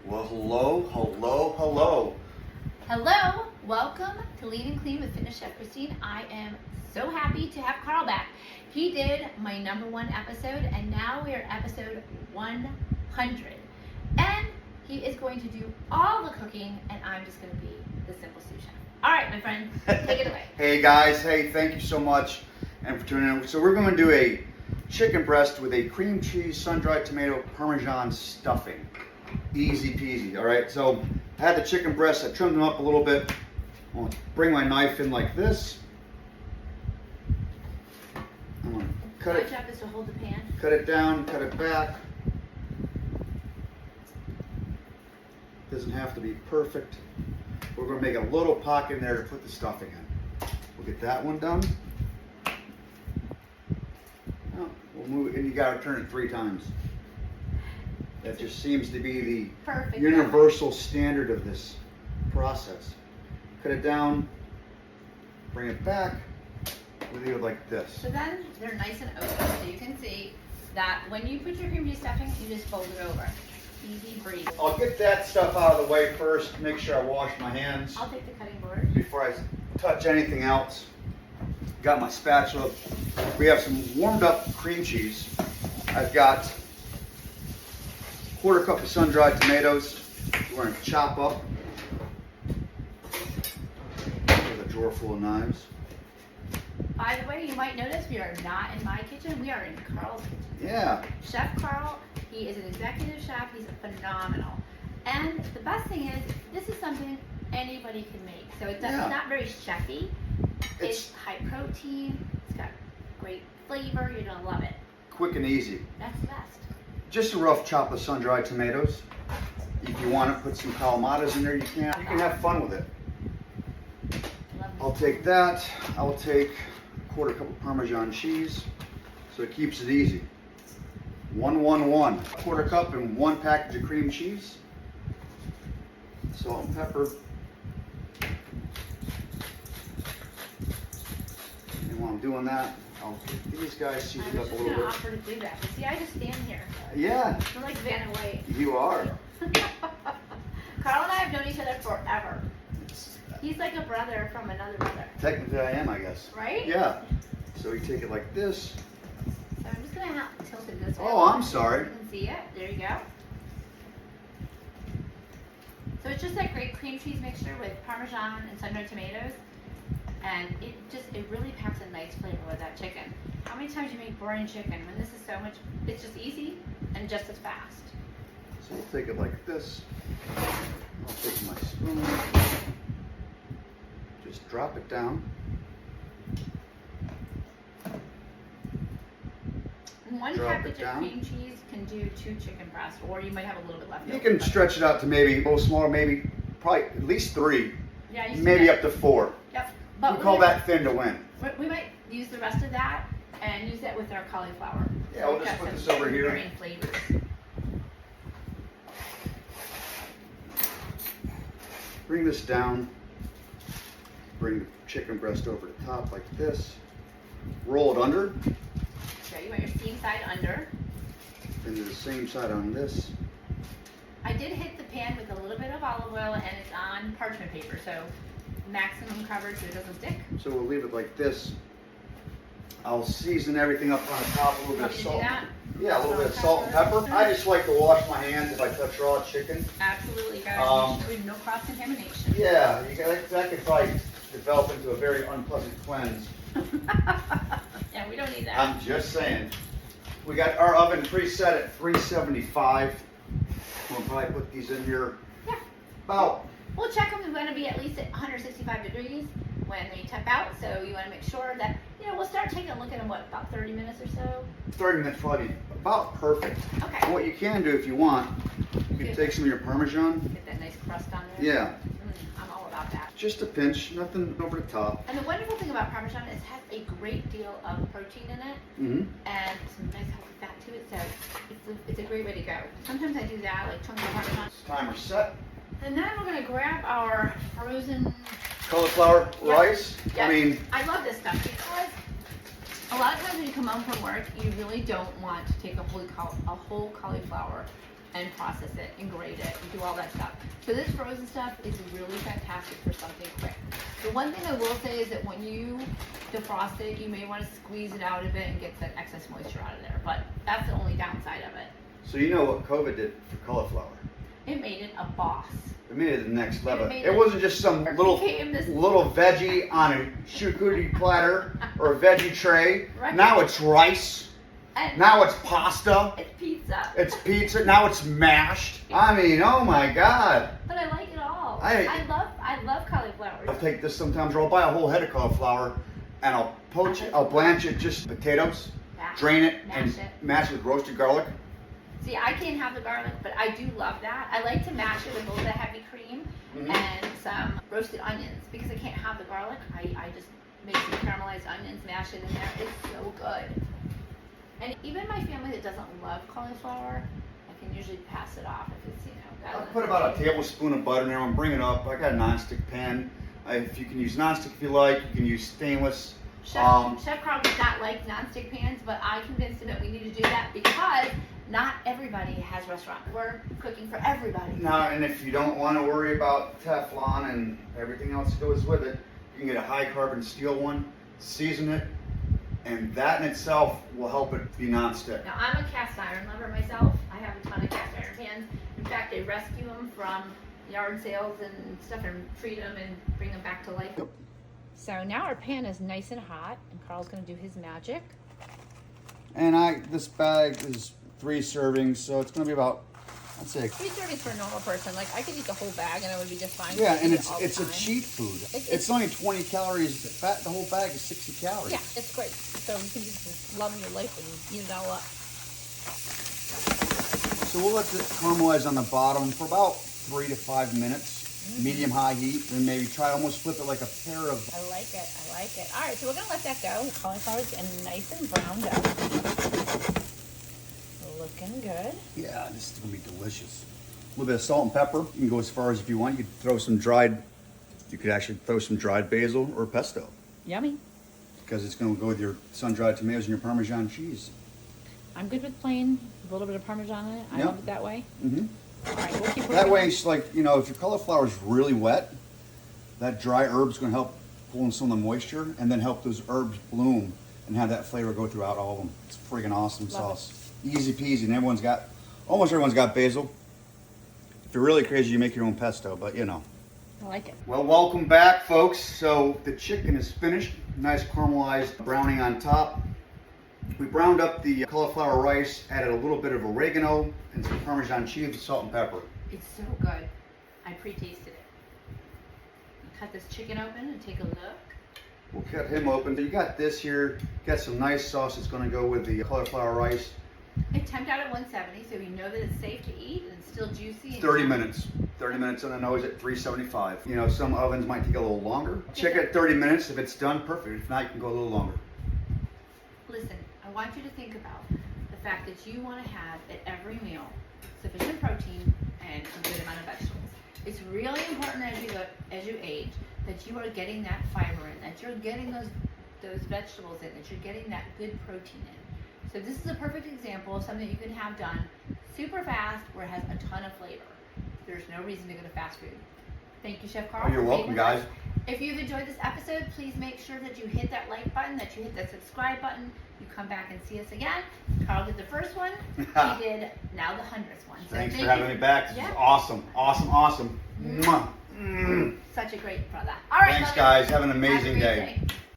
Well, hello. Hello, welcome to Lean and Clean with Fitness Chef Christine. I am so happy to have Karl back. He did my #1 episode, and now we are at episode 100. And he is going to do all the cooking, and I'm just going to be the simple sous chef. All right, my friend, take it away. Hey guys, thank you so much and for tuning in. So we're going to do a chicken breast with a cream cheese, sun-dried tomato, Parmesan stuffing. Easy peasy, all right? So I had the chicken breasts, I trimmed them up a little bit. I'm gonna bring my knife in like this. I'm gonna cut it. My job is to hold the pan. Cut it down, cut it back. Doesn't have to be perfect. We're gonna make a little pocket in there to put the stuffing in. We'll get that one done. Oh, we'll move it, and you gotta turn it 3 times. That just seems to be the Perfect. universal standard of this process. Cut it down, bring it back, we leave it like this. So then they're nice and open, so you can see that when you put your cream cheese stuffing, you just fold it over. Easy breeze. I'll get that stuff out of the way first, make sure I wash my hands I'll take the cutting board. before I touch anything else. Got my spatula. We have some warmed up cream cheese. I've got 1/4 cup of sun-dried tomatoes. We're going to chop up with a drawer full of knives. By the way, you might notice we are not in my kitchen. We are in Karl's kitchen. Yeah. Chef Karl, he is an executive chef. He's phenomenal. And the best thing is, this is something anybody can make. So it's not very chefy. It's high protein. It's got great flavor. You're going to love it. Quick and easy. That's the best. Just a rough chop of sun-dried tomatoes. If you want to put some caramelized in there, you can. You can have fun with it. I'll take that. I'll take 1/4 cup of Parmesan cheese, so it keeps it easy. 1-1-1. 1/4 cup and 1 package of cream cheese. Salt and pepper. And while I'm doing that, I'll get these guys seasoned up a little bit. I was just going to offer to do that. But see, I just stand here. Yeah. We're like Vanna White. You are. Karl and I have known each other forever. He's like a brother from another brother. Technically I am, I guess. Right? Yeah. So you take it like this. So I'm just going to have to tilt it this way. Oh, I'm sorry. You can see it. There you go. So it's just that great cream cheese mixture with Parmesan and sun-dried tomatoes. And it really packs a nice flavor with that chicken. How many times you make boring chicken when this is so much, it's just easy and just as fast. So we'll take it like this. I'll take my spoon. Just drop it down. One Drop it package of down. cream cheese can do 2 chicken breasts, or you might have a little bit left You over. can stretch it out to maybe a little smaller, maybe probably at least 3, Yeah, you see maybe that? up to 4. Yep. We But call that thin to win. we might use the rest of that and use that with our cauliflower. Yeah, we'll we've just got put some this over here. varying flavors. Bring this down. Bring the chicken breast over the top like this. Roll it under. So you want your steam side under. And do the same side on this. I did hit the pan with a little bit of olive oil, and it's on parchment paper, so maximum coverage so it doesn't stick. So we'll leave it like this. I'll season everything up on the top, a little bit Want of me to do salt. that? Yeah, a little bit of salt and pepper. I just like to wash my hands if I touch raw chicken. Absolutely, guys. Make sure we have no cross-contamination. Yeah, that could probably develop into a very unpleasant cleanse. Yeah, we don't need that. I'm just saying. We got our oven preset at 375. We'll probably put these in here Yeah. about, We'll check them. We want to be at least at 165 degrees when they tap out. So you want to make sure that, we'll start taking a look at them, about 30 minutes or so? 30 minutes probably about perfect. Okay. And what you can do if you want, you can take some of your Parmesan. Get that nice crust on there. Yeah, I'm all about that. just a pinch, nothing over the top. And the wonderful thing about Parmesan is it has a great deal of protein in it Mm-hmm. and some nice healthy fat to it. So it's a great way to go. Sometimes I do that, like chunks of Parmesan. Timer set. And then we're going to grab our frozen Cauliflower Yep. rice. Yep. I mean, I love this stuff because a lot of times when you come home from work, you really don't want to take a whole cauliflower and process it and grate it and do all that stuff. So this frozen stuff is really fantastic for something quick. The one thing I will say is that when you defrost it, you may want to squeeze it out a bit and get that excess moisture out of there. But that's the only downside of it. So you know what COVID did for cauliflower? It made it a boss. It made it the next level. made It wasn't just some little became veggie on a charcuterie platter or a veggie tray. Right. Now it's rice. And Now it's pasta. it's pizza. It's pizza. Now it's mashed. I mean, oh my God. But I like it all. I love cauliflower. I'll take this sometimes, or I'll buy a whole head of cauliflower and I'll poach it. I'll blanch it, just potatoes, drain it, and mash it with roasted garlic. See, I can't have the garlic, but I do love that. I like to mash it with a little bit of heavy cream and some roasted onions because I can't have the garlic. I just make some caramelized onions, mash it in there. It's so good. And even my family that doesn't love cauliflower, I can usually pass it off if it's, I'll put about a tablespoon of butter in there. I'm bringing it up. I got a nonstick pan. If you can use nonstick if you like, you can use stainless. Chef Karl does not like nonstick pans, but I convinced him that we need to do that because not everybody has restaurant. We're cooking for everybody. Now, and if you don't want to worry about Teflon and everything else that goes with it, you can get a high carbon steel one, season it, and that in itself will help it be nonstick. Now, I'm a cast iron lover myself. I have a ton of cast iron pans. In fact, I rescue them from yard sales and stuff and treat them and bring them back to life. Yep. So now our pan is nice and hot, and Karl's going to do his magic. And this bag is 3 servings, so it's going to be about, I'd say. 3 servings for a normal person. Like, I could eat the whole bag and it would be just fine. Yeah, and it's a a cheat food. It's only 20 calories. The whole bag is 60 calories. Yeah, it's great. So you can just love your life and eat it all up. So we'll let it caramelize on the bottom for about 3 to 5 minutes. Medium-high heat, and maybe try almost flip it like a pair of... I like it. I like it. All right, so we're going to let that go. Cauliflower's getting nice and browned up. Looking good. Yeah, this is going to be delicious. A little bit of salt and pepper. You can go as far as if you want. You could throw some dried... You could actually throw some dried basil or pesto. Yummy. Because it's going to go with your sun-dried tomatoes and your Parmesan cheese. I'm good with plain, a little bit of Parmesan in it. I love it that way. Mm-hmm. All right, we'll keep that way, it's like, if your cauliflower is really wet, that dry herb's going to help pull in some of the moisture and then help those herbs bloom and have that flavor go throughout all of them. It's freaking awesome sauce. Easy peasy, and almost everyone's got basil. If you're really crazy, you make your own pesto, but I like it. Well, welcome back, folks. So the chicken is finished. Nice caramelized browning on top. We browned up the cauliflower rice, added a little bit of oregano and some Parmesan cheese with salt and pepper. It's so good. I pre-tasted it. Cut this chicken open and take a look. We'll cut him open. You got this here. Got some nice sauce that's going to go with the cauliflower rice. It temped out at 170, so we know that it's safe to eat and it's still juicy. 30 minutes. 30 minutes on the nose at 375. Some ovens might take a little longer. Check it at 30 minutes. If it's done, perfect. If not, you can go a little longer. Listen, I want you to think about the fact that you want to have at every meal sufficient protein and a good amount of vegetables. It's really important as you age that you are getting that fiber in, that you're getting those vegetables in, that you're getting that good protein in. So this is a perfect example of something you can have done super fast where it has a ton of flavor. There's no reason to go to fast food. Thank you, Chef Karl. Oh, you're welcome, guys. If you've enjoyed this episode, please make sure that you hit that like button, that you hit that subscribe button. You come back and see us again. Karl did the first one. He did now the 100th one. So Thanks for having me back. This is awesome. Awesome, awesome. Such a great brother. All right, thanks, guys. Have an amazing day.